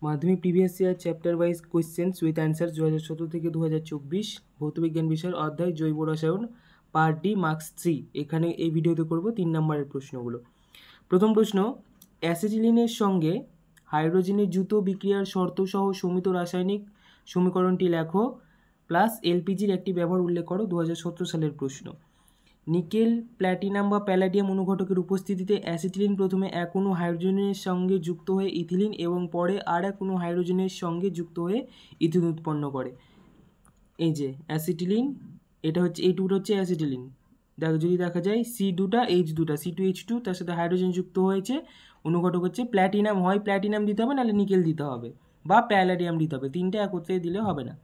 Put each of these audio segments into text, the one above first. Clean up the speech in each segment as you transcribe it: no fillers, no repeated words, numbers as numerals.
মাধ্যমিক previous year chapter wise questions with answer 2017 থেকে 2024 ভৌতবিজ্ঞান বিষয়ের অধ্যায় জৈব রসায়ন পার্ট ডি মার্কস 3। এখানে এই ভিডিওতে করব 3 নম্বরের প্রশ্নগুলো। প্রথম প্রশ্ন, অ্যাসিটিলিনের সঙ্গে হাইড্রোজেনের দ্রুত বিক্রিয়ার শর্ত সহ সমিত রাসায়নিক সমীকরণটি লেখো প্লাস এলপিজির একটি ব্যবহার উল্লেখ করো। 2017 সালের প্রশ্ন। নিকেল, প্ল্যাটিনাম বা প্যালাডিয়াম অনুঘটকের উপস্থিতিতে অ্যাসিটিলিন প্রথমে এক অণু হাইড্রোজেনের সঙ্গে যুক্ত হয়ে ইথিলিন এবং পরে আর এক অণু হাইড্রোজেনের সঙ্গে যুক্ত হয়ে ইথিলিন উৎপন্ন করে। এই যে অ্যাসিটিলিন, এটা হচ্ছে এই টুটা হচ্ছে অ্যাসিটিলিন। যদি দেখা যায় সি দুটা এইচ দুটা C2H2 তার সাথে হাইড্রোজেন যুক্ত হয়েছে, অনুঘটক হচ্ছে প্ল্যাটিনাম। হয় প্ল্যাটিনাম দিতে হবে, নাহলে নিকেল দিতে হবে, বা প্যালাডিয়াম দিতে হবে। তিনটে একত্রে দিলে হবে না।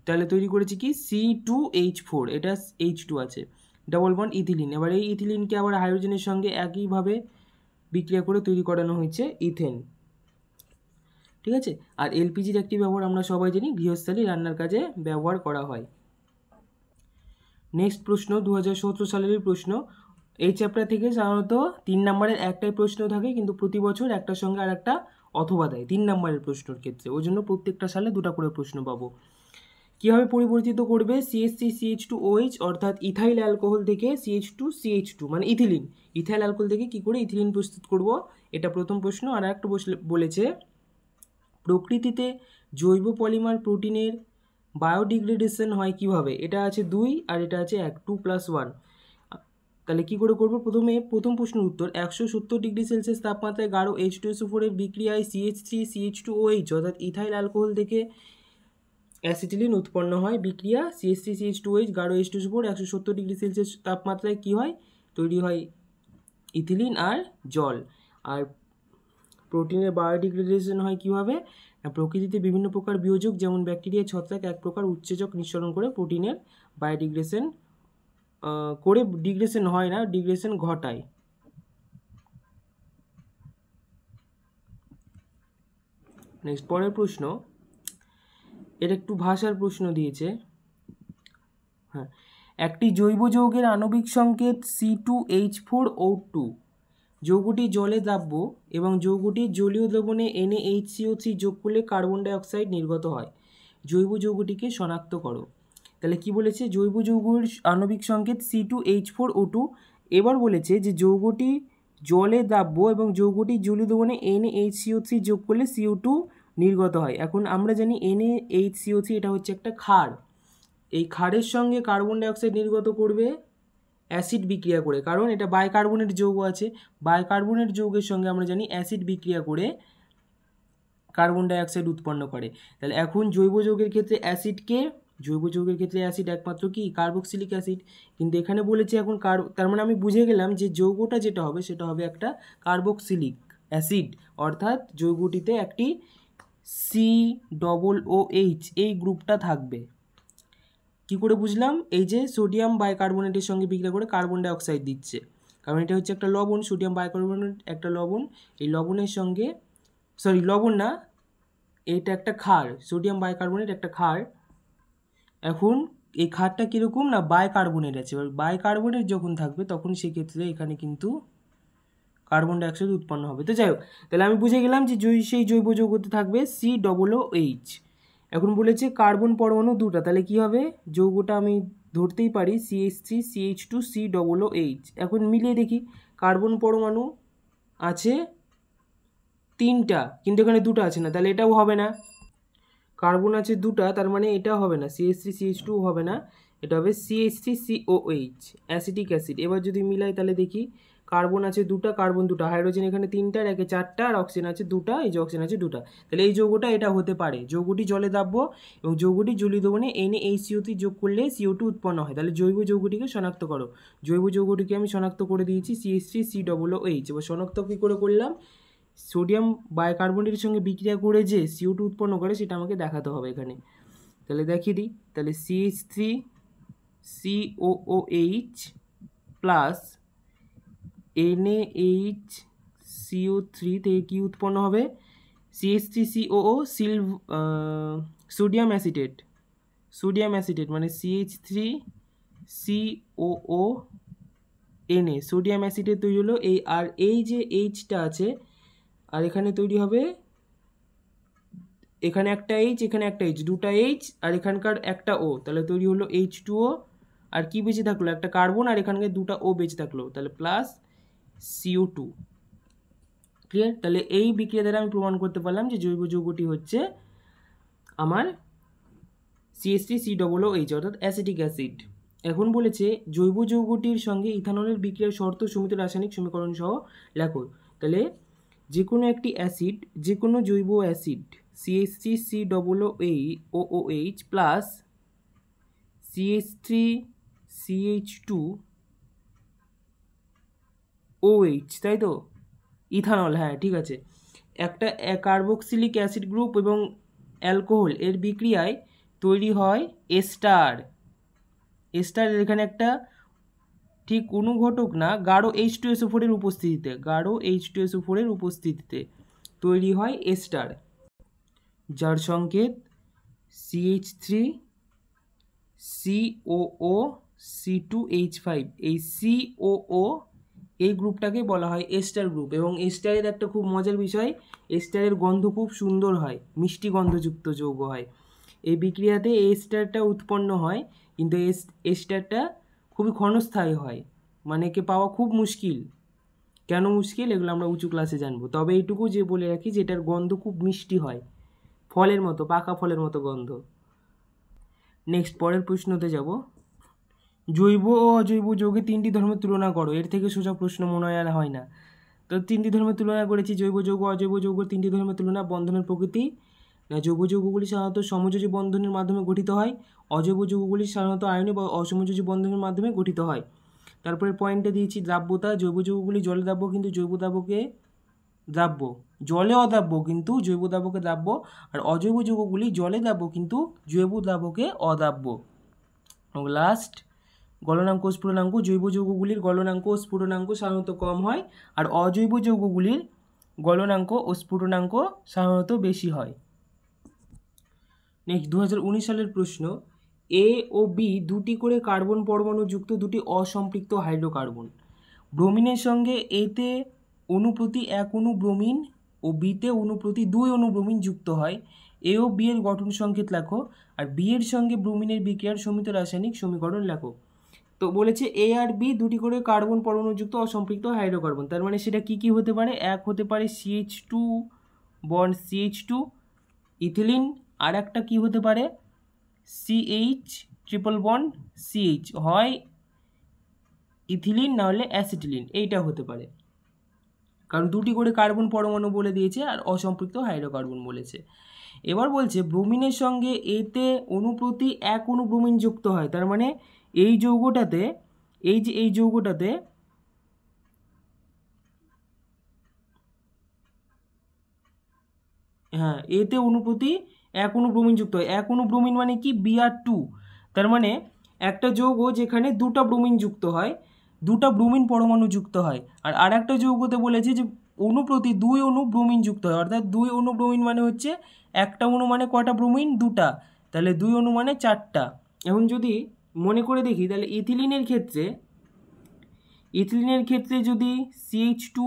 তাহলে তৈরি করেছি কি C2H4, এটা H2 আছে, ডবল বন্ড ইথিলিন। এবার এই ইথিলিনকে আবার হাইড্রোজেনের সঙ্গে একইভাবে বিক্রিয়া করে তৈরি করানো হয়েছে ইথেন। ঠিক আছে। আর এলপিজির একটি ব্যবহার আমরা সবাই জানি, গৃহস্থালী রান্নার কাজে ব্যবহার করা হয়। নেক্সট প্রশ্ন 2017 সালের প্রশ্ন। এই চ্যাপ্টার থেকে সাধারণত 3 নম্বরের একটাই প্রশ্ন থাকে, কিন্তু প্রতি বছর একটার সঙ্গে আর একটা অথবা দেয় 3 নম্বরের প্রশ্নের ক্ষেত্রে। ওই জন্য প্রত্যেকটা সালে 2টা করে প্রশ্ন পাবো। কীভাবে পরিবর্তিত করবে CH3CH2OH অর্থাৎ ইথাইল অ্যালকোহল থেকে CH2CH2 মানে ইথিলিন। ইথাইল অ্যালকোহল থেকে কী করে ইথিলিন প্রস্তুত করব, এটা প্রথম প্রশ্ন। আর একটা বলেছে প্রকৃতিতে জৈব পলিমার প্রোটিনের বায়োডিগ্রেডেশন হয় কিভাবে। এটা আছে 2 আর এটা আছে 1, 2+1। তাহলে কী করে করবো, প্রথম প্রশ্নের উত্তর 170 ডিগ্রি সেলসিয়াস তাপমাত্রায় গাঢ় H2SO4 এর বিক্রিয়ায় CH3CH2OH অর্থাৎ ইথাইল অ্যালকোহল থেকে অ্যাসিটিলিন উৎপন্ন হয়। বিক্রিয়া CH3CH2OH গাঢ় H2SO4 170 ডিগ্রি সেলসিয়াস তাপমাত্রায় কী হয়, তৈরি হয় ইথিলিন আর জল। আর প্রোটিনের বায়োডিগ্রেডেশন হয় কীভাবে, প্রকৃতিতে বিভিন্ন প্রকার বিয়োজক যেমন ব্যাকটেরিয়া, ছত্রাক এক প্রকার উৎসেচক নিঃসরণ করে প্রোটিনের বায়োডিগ্রেডেশন করে, ডিগ্রেশন হয় না, ডিগ্রেশন ঘটায়। নেক্সট পরের প্রশ্ন, এটা একটু ভাষার প্রশ্ন দিয়েছে। হ্যাঁ, একটি জৈব যৌগের আণবিক সংকেত C2H4O2। যৌগটি জলে দ্রাব্য এবং যৌগটির জলীয় দ্রবণে NaHCO3 যোগ করলে কার্বন ডাইঅক্সাইড নির্গত হয়। জৈব যৌগটিকে শনাক্ত করো। তাহলে কি বলেছে, জৈব যৌগের আণবিক সংকেত C2H4O2। এবার বলেছে যে যৌগটি জলে দ্রাব্য এবং যৌগটির জলীয় দ্রবণে NaHCO3 যোগ করলে CO2 নির্গত হয়। এখন আমরা জানি NaHCO3 এটা হচ্ছে একটা ক্ষার। এই ক্ষারের সঙ্গে কার্বন ডাইঅক্সাইড নির্গত করবে অ্যাসিড বিক্রিয়া করে, কারণ এটা বাইকার্বনেট যৌগ আছে। বাইকার্বনেট যৌগের সঙ্গে আমরা জানি অ্যাসিড বিক্রিয়া করে কার্বন ডাইঅক্সাইড উৎপন্ন করে। তাহলে এখন জৈব যৌগের ক্ষেত্রে অ্যাসিডকে, জৈব যৌগের ক্ষেত্রে অ্যাসিড একমাত্র কি কার্বক্সিলিক অ্যাসিড। কিন্তু এখানে বলেছে এখন তার মানে আমি বুঝে গেলাম যে যৌগটা যেটা হবে সেটা হবে একটা কার্বক্সিলিক অ্যাসিড, অর্থাৎ যৌগটিতে একটি COOH এই গ্রুপটা থাকবে। কি করে বুঝলাম, এই যে সোডিয়াম বাইকার্বনেটের সঙ্গে বিক্রিয়া করে কার্বন ডাইঅক্সাইড দিচ্ছে, কারণ এটা হচ্ছে একটা লবণ। সোডিয়াম বাইকার্বনেট একটা লবণ, এই লবণের সঙ্গে, লবণ না, এটা একটা ক্ষার, সোডিয়াম বাইকার্বনেট একটা ক্ষার। এখন এই ক্ষারটা কীরকম না, বাইকার্বনেট আছে। এবার বাইকার্বনেট যখন থাকবে তখন সেক্ষেত্রে এখানে কিন্তু কার্বন ডাইঅক্সাইড উৎপন্ন হবে। তো যাই হোক, তাহলে আমি বুঝে গেলাম যে সেই জৈব যৌগতে থাকবে COOH। এখন বলেছে কার্বন পরমাণু 2টা, তাহলে কি হবে, যৌগটা আমি ধরতেই পারি CH3CH2COOH। এখন মিলিয়ে দেখি, কার্বন পরমাণু আছে 3টা, কিন্তু এখানে 2টা আছে না, তাহলে এটাও হবে না। কার্বন আছে 2টা, তার মানে এটা হবে না, CH3CH2 হবে না, এটা হবে CH3COOH, অ্যাসিটিক অ্যাসিড। এবার যদি মিলাই তাহলে দেখি, কার্বন আছে 2টা, কার্বন 2টা, হাইড্রোজেন এখানে 3টা, আর একে 4টা, আর অক্সিজেন আছে 2টা, এই যে অক্সিজেন আছে 2টা। তাহলে এই যৌগটা এটা হতে পারে। যৌগটি জলে দ্রাব্য এবং যৌগটি জলীয় দ্রবণে NaHCO3 যোগ করলে CO2 উৎপন্ন হয়। তাহলে জৈব যৌগটিকে শনাক্ত করো। জৈব যৌগটিকে আমি শনাক্ত করে দিয়েছি CH3COOH। এবার শনাক্ত কী করে করলাম, সোডিয়াম বাইকার্বনেটের সঙ্গে বিক্রিয়া করে যে CO2 উৎপন্ন করে সেটা আমাকে দেখাতে হবে এখানে। তাহলে দেখিয়ে দিই, তাহলে CH3COOH প্লাস NaHCO3 থেকে কী উৎপন্ন হবে, CH3COO সোডিয়াম অ্যাসিটেট, মানে CH3COONA সোডিয়াম অ্যাসিটেট তৈরি হলো। এই আর এই যে এইচটা আছে, আর এখানে তৈরি হবে এখানে একটা এইচ, এখানে একটা এইচ, দুটা এইচ আর এখানকার একটা ও, তাহলে তৈরি হলো H2O। আর কি বেঁচে থাকলো, একটা কার্বন আর এখানকার দুটা ও বেঁচে থাকলো, তাহলে প্লাস CO2। ক্লিয়ার? তাহলে এই বিক্রিয়া দ্বারা আমি প্রমাণ করতে পারলাম যে জৈব যৌগটি হচ্ছে আমার CH3COOH অর্থাৎ অ্যাসিটিক অ্যাসিড। এখন বলেছে জৈব যৌগটির সঙ্গে ইথানলের বিক্রিয়ার শর্ত সীমিত রাসায়নিক সমীকরণ সহ লেখো। তাহলে যে কোনো একটি অ্যাসিড, যে কোনো জৈব অ্যাসিড CH3COOH প্লাস CH3CH2OH, তাই তো, ইথানল, হ্যাঁ ঠিক আছে, একটা কার্বক্সিলিক অ্যাসিড গ্রুপ এবং অ্যালকোহল এর বিক্রিয়ায় তৈরি হয় এস্টার। এস্টারের এখানে একটা ঠিক অনুঘটক না, গাঢ় H2SO4 এর উপস্থিতিতে, গাঢ় H2SO4 এর উপস্থিতিতে তৈরি হয় এস্টার, যার সংকেত CH3COOC2H5। এই COO এই গ্রুপটাকে বলা হয় এস্টার গ্রুপ। এবং এস্টারের একটা খুব মজার বিষয়, এস্টারের গন্ধ খুব সুন্দর হয়, মিষ্টি গন্ধযুক্ত যৌগ হয়। এই বিক্রিয়াতে এস্টারটা উৎপন্ন হয়, কিন্তু এস্টারটা খুবই ক্ষণস্থায়ী হয়, মানে একে পাওয়া খুব মুশকিল। কেন মুশকিল, এগুলো আমরা উঁচু ক্লাসে জানবো। তবে এইটুকু যে বলে রাখি যে এটার গন্ধ খুব মিষ্টি হয়, ফলের মতো, পাকা ফলের মতো গন্ধ। নেক্সট পরের প্রশ্নতে যাব। জৈব ও অজৈব যৌগে তিনটি ধর্মের তুলনা করো। এর থেকে সোজা প্রশ্ন মনে হয় না। তো তিনটি ধর্মের তুলনা করেছি, জৈব যৌগ, অজৈব যৌগ, তিনটি ধর্মের তুলনা। বন্ধনের প্রকৃতি, জৈব যৌগগুলি সাধারণত সমযোজী বন্ধনের মাধ্যমে গঠিত হয়, অজৈব যৌগগুলি সাধারণত আয়নীয় বা অসমযোজী বন্ধনের মাধ্যমে গঠিত হয়। তারপরে পয়েন্টে দিয়েছি দ্রাব্যতা, জৈব যৌগগুলি জলে দ্রাব্য কিন্তু জৈব দ্রাবকে দ্রাব্য, জলে অদ্রাব্য কিন্তু জৈব দ্রাবকে দ্রাব্য, আর অজৈব যৌগগুলি জলে দ্রাব্য কিন্তু জৈব দ্রাবকে অদ্রাব্য। লাস্ট গলনাঙ্ক ও স্ফুটনাঙ্ক, জৈব যৌগগুলির গলনাঙ্ক ও স্ফুটনাঙ্ক সাধারণত কম হয়, আর অজৈব যৌগগুলির গলনাঙ্ক ও স্ফুটনাঙ্ক সাধারণত বেশি হয়। নেক্সট 2019 সালের প্রশ্ন, এ ও বি দুটি করে কার্বন পরমাণু যুক্ত দুটি অসম্পৃক্ত হাইড্রোকার্বন। ব্রোমিনের সঙ্গে এতে অণু প্রতি 1 অণু ব্রোমিন ও বিতে অণু প্রতি 2 অণু ব্রোমিন যুক্ত হয়। এ ও বি এর গঠন সংকেত লেখো, আর বি এর সঙ্গে ব্রোমিনের বিক্রিয়ার সমিত রাসায়নিক সমীকরণ লেখো। তো বলেছে এ আর বি দুটি করে কার্বন পরমাণুযুক্ত অসম্পৃক্ত হাইড্রোকার্বন, তার মানে সেটা কি কি হতে পারে, এক হতে পারে CH2 বন্ড CH2 ইথিলিন, আর একটা কি হতে পারে CH ট্রিপল বন্ড CH, হয় ইথিলিন না হলে অ্যাসিটিলিন, এইটা হতে পারে, কারণ দুটি করে কার্বন পরমাণু বলে দিয়েছে আর অসম্পৃক্ত হাইড্রোকার্বন বলেছে। এবার বলছে ব্রোমিনের সঙ্গে এতে অণু প্রতি 1 অণু ব্রোমিন যুক্ত হয়, তার মানে এই যৌগটাতে, এই যৌগটাতে হ্যাঁ এতে অণু প্রতি 1 অণু ব্রোমিন যুক্ত হয়। 1 অণু ব্রোমিন মানে কি, Br2, তার মানে একটা যৌগ যেখানে দুটা ব্রোমিন যুক্ত হয়, দুটা ব্রোমিন পরমাণু যুক্ত হয়। আর একটা যৌগতে বলেছে যে অণু প্রতি 2 অণু ব্রোমিন যুক্ত হয়, অর্থাৎ 2 অণু ব্রোমিন মানে হচ্ছে একটা অণু মানে কয়টা ব্রোমিন, দুটা, তাহলে 2 অণু মানে 4টা। এখন যদি মনে করে দেখি, তাহলে ইথিলিনের ক্ষেত্রে যদি CH2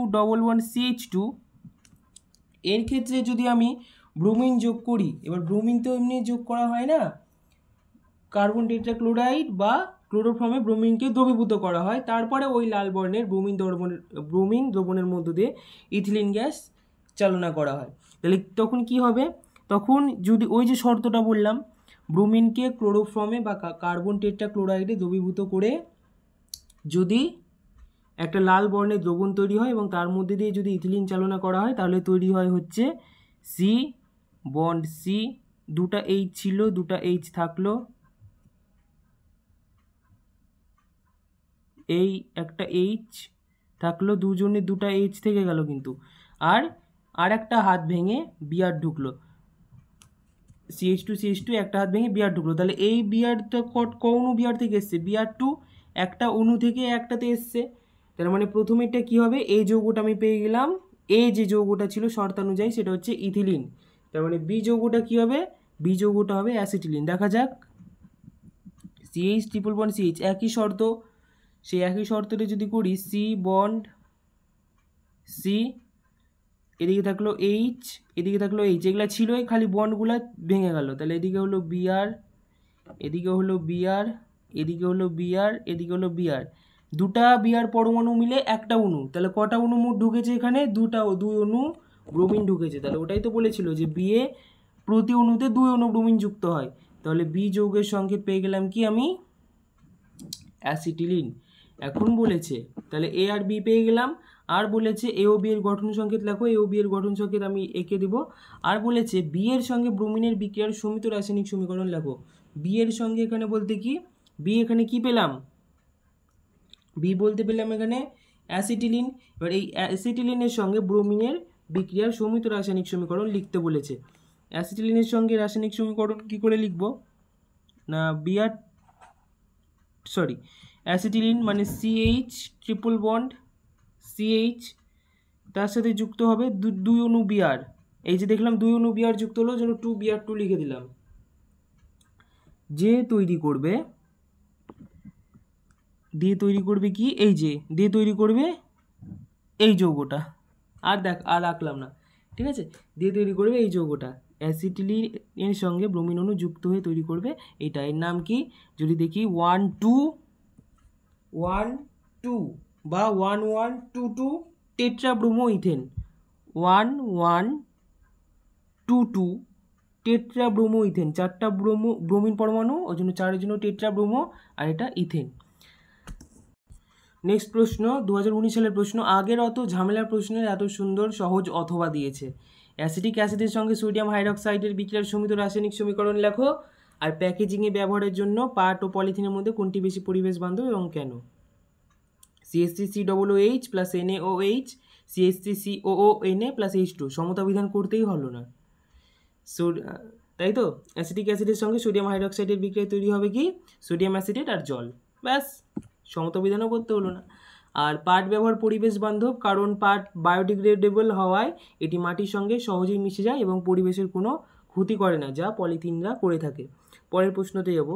এর ক্ষেত্রে যদি আমি ব্রোমিন যোগ করি, এবার ব্রোমিন তো এমনি যোগ করা হয় না, কার্বন টেট্রাক্লোরাইড বা ক্লোরোফর্মে ব্রোমিনকে দ্রবীভূত করা হয়, তারপরে ওই লাল বর্ণের ব্রোমিন দ্রবণের মধ্য দিয়ে ইথিলিন গ্যাস চালনা করা হয়। তাহলে তখন কি হবে, তখন যদি ওই যে শর্তটা বললাম, ব্রোমিনকে ক্লোরোফর্মে বা কার্বন টেট্রাক্লোরাইডে দ্রবীভূত করে যদি একটা লাল বর্ণের দ্রবণ তৈরি হয় এবং তার মধ্যে দিয়ে যদি ইথিলিন চালনা করা হয়, তাহলে তৈরি হয় হচ্ছে সি বন্ড সি, দুটা এইচ ছিল, দুটা এইচ থাকলো, এই একটা এইচ থাকলো, দুজনের দুটা এইচ থেকে গেল কিন্তু, আর একটা হাত ভেঙে বিআর ঢুকলো, CH2 একটা হাত ভেঙে বিআর ঢুকলো, তাহলে এই বিআরটা ক অণু বিআর থেকে এসছে, Br2 একটা অণু থেকে একটাতে এসছে, তার মানে প্রথমেরটা কি হবে, এই যৌগটা আমি পেয়ে গেলাম, এ যে যৌগটা ছিল শর্তানুযায়ী সেটা হচ্ছে ইথিলিন, তার মানে বি যৌগটা কি হবে, বি যৌগটা হবে অ্যাসিটিলিন। দেখা যাক, CH ট্রিপল বন্ড CH, একই শর্ত, সেই একই শর্তটা যদি করি C বন্ড C, এদিকে থাকলো এইচ, এদিকে থাকলো এইচ, এগুলো ছিলই, খালি বন্ডগুলো ভেঙে গেল। তাহলে এদিকে হলো বিআর, এদিকে হলো বিআর, এদিকে হলো বিআর, এদিকে হলো বিআর, দুটা বিআর পরমাণু মিলে একটা অণু। তাহলে কটা অণু মোট ঢুকেছে এখানে? দুই অণু ব্রোমিন ঢুকেছে। তাহলে ওটাই তো বলেছিল যে বিয়ে প্রতি অণুতে 2 অণু ব্রোমিন যুক্ত হয়। তাহলে বি যৌগের সংকেত পেয়ে গেলাম কি আমি? অ্যাসিটিলিন। এখন বলেছে তাহলে এ আর বি পেয়ে গেলাম, আর বলেছে এ ও বি এর গঠন সংকেত লেখো। এ ও বি এর গঠন সংকেত আমি এঁকে দেব। আর বলেছে বি এর সঙ্গে ব্রোমিনের বিক্রিয়ার সমিত রাসায়নিক সমীকরণ লেখো। বি এর সঙ্গে এখানে বলতে কি, বি এখানে কি পেলাম? বি বলতে পেলাম এখানে অ্যাসিটিলিন। এবার এই অ্যাসিটিলিনের সঙ্গে ব্রোমিনের বিক্রিয়ার সমিত রাসায়নিক সমীকরণ লিখতে বলেছে। অ্যাসিটিলিনের সঙ্গে রাসায়নিক সমীকরণ কি করে লিখব না, বিআর সরি অ্যাসিটিলিন মানে সিএইচ ট্রিপল বন্ড সিএইচ, তার সাথে যুক্ত হবে 2 অণু বিআর। এই যে দেখলাম 2 অণু বিআর যুক্ত হলো, যেন 2 লিখে দিলাম। যে তৈরি করবে, দিয়ে তৈরি করবে কি, এই যে দিয়ে তৈরি করবে এই যৌগটা। আর রাখলাম না, ঠিক আছে? দিয়ে তৈরি করবে এই যৌগটা, অ্যাসিটিলিনের সঙ্গে ব্রোমিন অণু যুক্ত হয়ে তৈরি করবে এটা। এর নাম কি? যদি দেখি 1,2,1,2 বা 1,1,2,2 টেট্রাব্রোমো ইথেন, 1,1,2,2 টেট্রাব্রোমো ইথেন। 4টা ব্রোমিন পরমাণু, ওই জন্য 4-এর জন্য টেট্রাব্রোমো, আর এটা ইথেন। নেক্সট প্রশ্ন 2019 সালের প্রশ্ন। আগের অত ঝামেলার প্রশ্নের এত সুন্দর সহজ অথবা দিয়েছে। অ্যাসিটিক অ্যাসিডের সঙ্গে সোডিয়াম হাইড্রক্সাইডের বিক্রিয়ার সমিত রাসায়নিক সমীকরণ লেখো। আর প্যাকেজিংয়ে ব্যবহারের জন্য পাট ও পলিথিনের মধ্যে কোনটি বেশি পরিবেশ বান্ধব এবং কেন? CH3COOH plus NaOH, CH3COONA plus H2, সমতা বিধান করতেই হলো না। তাই তো, অ্যাসিটিক অ্যাসিডের সঙ্গে সোডিয়াম হাইড্রক্সাইডের বিক্রিয়া তৈরি হবে কি? সোডিয়াম অ্যাসিডেট আর জল, ব্যাস, সমতা বিধানও করতে হলো না। আর পাট ব্যবহার পরিবেশ বান্ধব, কারণ পাট বায়োডিগ্রেডেবল হওয়ায় এটি মাটির সঙ্গে সহজেই মিশে যায় এবং পরিবেশের কোনো ক্ষতি করে না, যা পলিথিনরা করে থাকে। পরের প্রশ্নতে যাব।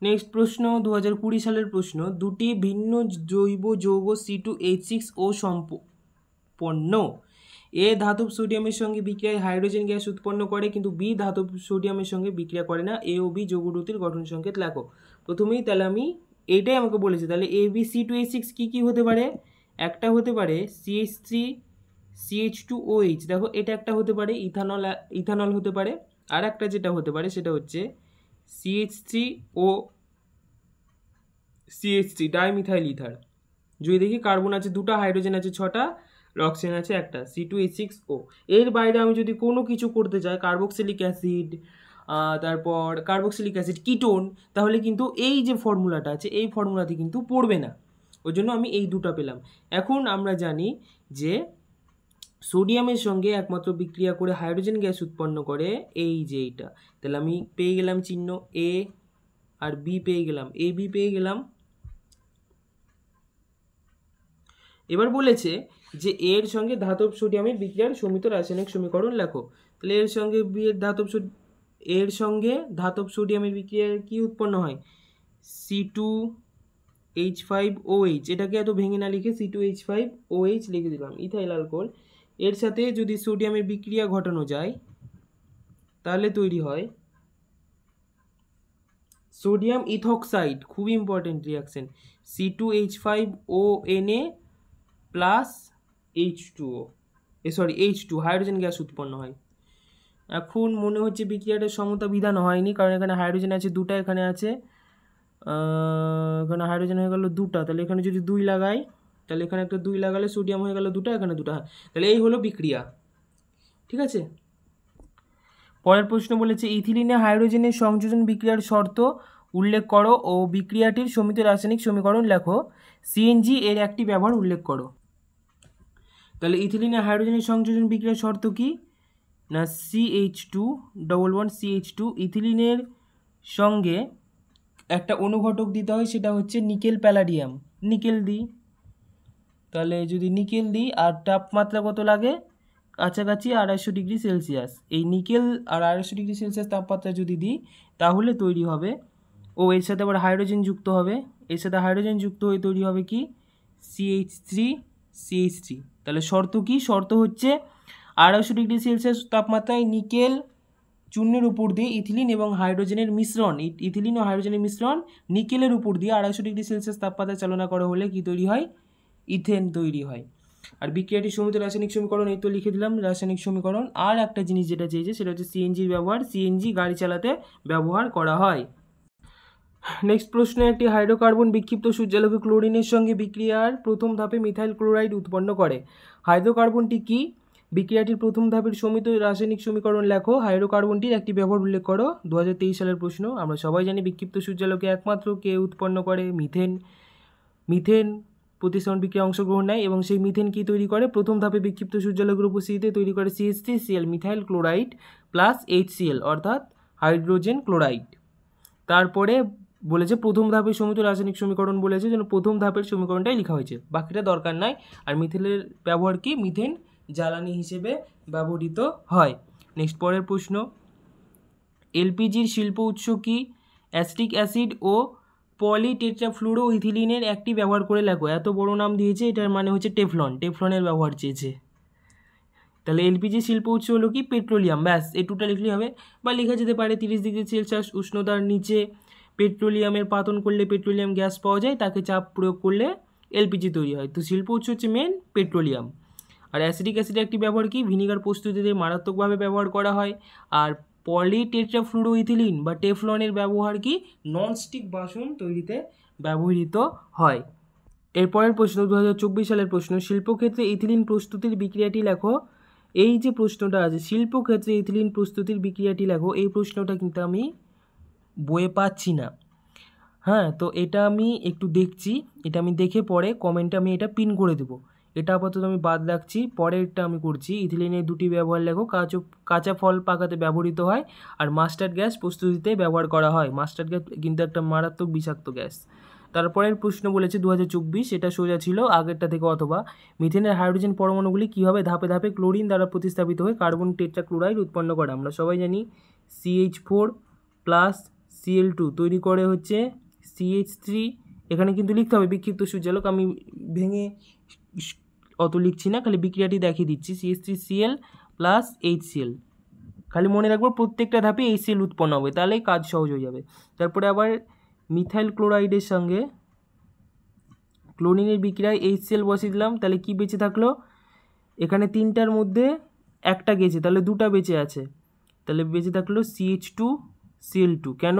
নেক্সট প্রশ্ন 2020 সালের প্রশ্ন। দুটি ভিন্ন জৈব যৌগ C2H6O সম্পন্ন এ ধাতব সোডিয়ামের সঙ্গে বিক্রিয়ায় হাইড্রোজেন গ্যাস উৎপন্ন করে, কিন্তু বি ধাতব সোডিয়ামের সঙ্গে বিক্রিয়া করে না। এ ও বি যৌগটির গঠন সংকেত লেখো। প্রথমেই তাহলে আমি এইটাই আমাকে বলেছে, তাহলে AB C2H6 কি হতে পারে? একটা হতে পারে CH3CH2OH, দেখো এটা একটা হতে পারে ইথানল হতে পারে। আর একটা যেটা হতে পারে সেটা হচ্ছে CH3CH3 ডাইমিথাইল ইথার। যদি দেখি কার্বন আছে 2টা, হাইড্রোজেন আছে 6টা, অক্সিজেন আছে 1টা, C2H6O। এর বাইরে আমি যদি কোনো কিছু করতে চাই, কার্বক্সিলিক অ্যাসিড, তারপর কার্বক্সিলিক অ্যাসিড, কিটোন, তাহলে কিন্তু এই যে ফর্মুলাটা আছে এই ফর্মুলাতে কিন্তু পড়বে না। ওই জন্য আমি এই দুটো পেলাম। এখন আমরা জানি যে সোডিয়ামের সঙ্গে একমাত্র বিক্রিয়া করে হাইড্রোজেন গ্যাস উৎপন্ন করে এই যে এইটা। তাহলে আমি পেয়ে গেলাম চিহ্ন এ, আর বি পেয়ে গেলাম, এ বি পেয়ে গেলাম। এবার বলেছে যে এর সঙ্গে ধাতব সোডিয়ামের বিক্রিয়ার সমিত রাসায়নিক সমীকরণ লেখো। তাহলে এর সঙ্গে ধাতব সোডিয়ামের বিক্রিয়া কি উৎপন্ন হয়? C2H5OH, এটাকে এত ভেঙে না লিখে C2H5OH লিখে দিলাম, ইথাইল অ্যালকোহল। এর সাথে যদি সোডিয়ামের বিক্রিয়া ঘটানো যায় তাহলে তৈরি হয় সোডিয়াম ইথক্সাইড, খুব important reaction, C2H5ONA plus H2, hydrogen gas উৎপন্ন হয়। এখন মনে হচ্ছে বিক্রিয়াটার সমতা বিধান হয়নি, কারণ এখানে হাইড্রোজেন আছে 2টা, এখানে হাইড্রোজেন হয়ে গেল 2টা। তাহলে এখানে যদি 2 লাগাই, তাহলে এখানে একটা 2 লাগালে সোডিয়াম হয়ে গেল 2টা, এখানে 2টা। তাহলে এই হলো বিক্রিয়া, ঠিক আছে। পরের প্রশ্ন বলেছে ইথিলিনে হাইড্রোজেনের সংযোজন বিক্রিয়ার শর্ত উল্লেখ করো ও বিক্রিয়াটির সমিত রাসায়নিক সমীকরণ লেখো। সিএনজি এর একটি ব্যবহার উল্লেখ করো। তাহলে ইথিলিনে হাইড্রোজেনের সংযোজন বিক্রিয়ার শর্ত কি না, CH2 ইথিলিনের সঙ্গে একটা অনুঘটক দিতে হয়, সেটা হচ্ছে নিকেল প্যালাডিয়াম, নিকেল দিই। তাহলে যদি নিকেল দিই, আর তাপমাত্রা কত লাগে? কাছাকাছি 250 ডিগ্রি সেলসিয়াস। এই নিকেল আর 250 ডিগ্রি সেলসিয়াস তাপমাত্রা যদি দিই তাহলে তৈরি হবে, ও এর সাথে আবার হাইড্রোজেন যুক্ত হবে, এর সাথে হাইড্রোজেন যুক্ত হয়ে তৈরি হবে কি? CH3CH3। তাহলে শর্ত কি? শর্ত হচ্ছে 250 ডিগ্রি সেলসিয়াস তাপমাত্রায় নিকেল চূর্ণের উপর দিয়ে ইথিলিন এবং হাইড্রোজেনের মিশ্রণ, ইথিলিন ও হাইড্রোজেনের মিশ্রণ নিকেলের উপর দিয়ে 250 ডিগ্রি সেলসিয়াস তাপমাত্রায় চালনা করা হলে কি তৈরি হয়? ইথেন তৈরি হয়। আর বিক্রিয়াটি সমৃদ্ধ রাসায়নিক সমীকরণ এই তো লিখে দিলাম রাসায়নিক সমীকরণ। আর একটা জিনিস যেটা চেয়েছে সেটা হচ্ছে সিএনজির ব্যবহার, সিএনজি গাড়ি চালাতে ব্যবহার করা হয়। নেক্সট প্রশ্ন, একটি হাইড্রোকার্বন বিক্ষিপ্ত সূর্যালোকে ক্লোরিনের সঙ্গে বিক্রিয়ার প্রথম ধাপে মিথাইল ক্লোরাইড উৎপন্ন করে। হাইড্রোকার্বনটি কি? বিক্রিয়াটির প্রথম ধাপের সমৃদ্ধ রাসায়নিক সমীকরণ লেখো। হাইড্রোকার্বনটির একটি ব্যবহার উল্লেখ করো। 2023 সালের প্রশ্ন। আমরা সবাই জানি বিক্ষিপ্ত সূর্যালোকে একমাত্র কে উৎপন্ন করে? মিথেন। মিথেন প্রতিস্থাপন বিক্রিয়া অংশগ্রহণ নেয় এবং সেই মিথেন কি তৈরি করে? প্রথম ধাপে বিক্ষিপ্ত সূর্যালোকের উপস্থিতিতে তৈরি করে CH3Cl methyl chloride plus HCl অর্থাৎ হাইড্রোজেন ক্লোরাইড। তারপরে বলেছে প্রথম ধাপের সমৃদ্ধ রাসায়নিক সমীকরণ বলেছে, যেন প্রথম ধাপের সমীকরণটাই লেখা হয়েছে, বাকিটা দরকার নাই। আর মিথেনের ব্যবহার কি? মিথেন জ্বালানি হিসেবে ব্যবহৃত হয়। নেক্সট পরের প্রশ্ন, এলপিজির শিল্প উৎস কি? অ্যাসিটিক অ্যাসিড ও পলিটেট্রাফ্লুরোইথিলিনের একটি ব্যবহার করে লেখো। এত বড় নাম দিয়েছে, এটার মানে হচ্ছে টেফলন, টেফলনের ব্যবহার চেয়েছে। তাহলে এলপিজি শিল্প উৎস হলো কি? পেট্রোলিয়াম। ব্যাস, এটুকটা লিখলেই হবে। বা লেখা যেতে পারে 30 ডিগ্রি সেলসিয়াস উষ্ণতার নিচে পেট্রোলিয়ামের পাতন করলে পেট্রোলিয়াম গ্যাস পাওয়া যায়, তাকে চাপ প্রয়োগ করলে এলপিজি তৈরি হয়। তো শিল্প উৎস হচ্ছে মেন পেট্রোলিয়াম। আর অ্যাসিটিক অ্যাসিডের একটি ব্যবহার কি? ভিনিগার প্রস্তুতিতে মারাত্মকভাবে ব্যবহার করা হয়। আর পলিটেট্রাফ্লুরোইথিলিন বা টেফলনের ব্যবহার কি? ননস্টিক বাসন তৈরিতে ব্যবহৃত হয়। এরপরের প্রশ্ন 2024 সালের প্রশ্ন, শিল্পক্ষেত্রে ইথিলিন প্রস্তুতির বিক্রিয়াটি লেখো। এই যে প্রশ্নটা আছে, শিল্পক্ষেত্রে ইথিলিন প্রস্তুতির বিক্রিয়াটি লেখো, এই প্রশ্নটা কিন্তু আমি বইয়ে পাচ্ছি না। হ্যাঁ, তো এটা আমি একটু দেখছি, এটা আমি দেখে পরে কমেন্টে আমি এটা পিন করে দেবো। এটা আপাতত আমি বাদ রাখছি, পরেরটা আমি করছি। ইথিলিনের দুটি ব্যবহার লেখো। কাঁচা ফল পাকাতে ব্যবহৃত হয় আর মাস্টার্ড গ্যাস প্রস্তুতিতে ব্যবহার করা হয়। মাস্টার্ড গ্যাস কিন্তু একটা মারাত্মক বিষাক্ত গ্যাস। তারপরের প্রশ্ন বলেছে 2024, এটা সোজা ছিল আগেরটা থেকে অথবা। মিথেনের হাইড্রোজেন পরমাণুগুলি কীভাবে ধাপে ধাপে ক্লোরিন দ্বারা প্রতিস্থাপিত হয়ে কার্বন টেট্রাক্লোরাইড উৎপন্ন করে? আমরা সবাই জানি CH4 প্লাস Cl2 তৈরি করে হচ্ছে CH3। এখানে কিন্তু লিখতে হবে বিক্ষিপ্ত সূর্যালোক, আমি ভেঙে অত লিখছি না, খালি বিক্রিয়াটি দেখিয়ে দিচ্ছি। CH3Cl প্লাস HCl, খালি মনে রাখবো প্রত্যেকটা ধাপে HCl উৎপন্ন হবে, তাহলেই কাজ সহজ হয়ে যাবে। তারপরে আবার মিথাইল ক্লোরাইডের সঙ্গে ক্লোরিনের বিক্রিয়ায় HCl বসিয়ে দিলাম, তাহলে কি বেঁচে থাকলো? এখানে তিনটার মধ্যে একটা গেছে, তাহলে দুটা বেঁচে আছে, তাহলে বেঁচে থাকলো CH2Cl2। কেন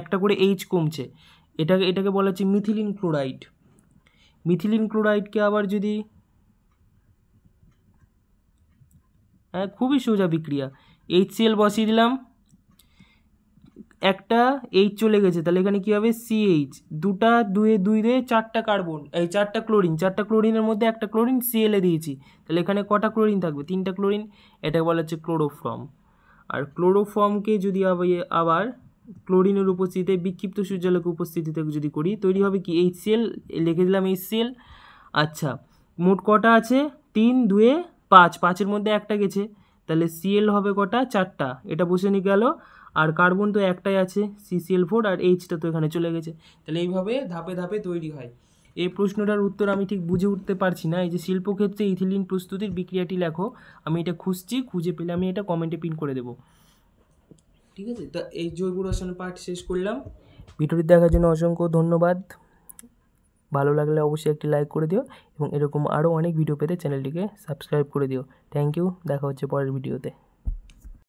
একটা করে H কমছে? এটাকে বলা হচ্ছে মিথিলিন ক্লোরাইড। মিথিলিন ক্লোরাইডকে আবার যদি, হ্যাঁ খুবই সোজা বিক্রিয়া, HCl বসিয়ে দিলাম, একটা H চলে গেছে, তাহলে এখানে কী হবে? CH, দুয়ে চারটা কার্বন, এই চারটা ক্লোরিনের মধ্যে একটা ক্লোরিন Cl দিয়েছি, তাহলে এখানে কটা ক্লোরিন থাকবে? 3টা ক্লোরিন। এটাকে বলা হচ্ছে ক্লোরোফর্ম। আর ক্লোরোফর্মকে যদি আবার ক্লোরিনের উপস্থিতিতে বিক্ষিপ্ত সূর্যালোক উপস্থিতিতে যদি করি, তৈরি হবে কি? HCl, লিখে দিলাম HCl। আচ্ছা, মোট কটা আছে? 3 2 5, 5-এর মধ্যে একটা গেছে, তাহলে Cl হবে কটা? 4টা, এটা বসে নিয়ে গেল। আর কার্বন তো একটাই আছে CCl4, আর Hটা তো এখানে চলে গেছে। তাহলে এইভাবে ধাপে ধাপে তৈরি হয়। এই প্রশ্নটার উত্তর আমি ঠিক বুঝে উঠতে পারছি না। এই যে শিল্পক্ষেত্রে ইথিলিন প্রস্তুতির বিক্রিয়াটি লেখো, আমি এটা খুঁজছি, খুঁজে পেলে আমি এটা কমেন্টে পিন করে দেবো। ঠিক আছে, তা এই জৈব রসায়ন পাঠ শেষ করলাম। ভিডিওটি দেখার জন্য অসংখ্য ধন্যবাদ। ভালো লাগলে অবশ্যই একটি লাইক করে দিও এবং এরকম আরও অনেক ভিডিও পেতে চ্যানেলটিকে সাবস্ক্রাইব করে দিও। থ্যাংক ইউ, দেখা হচ্ছে পরের ভিডিওতে।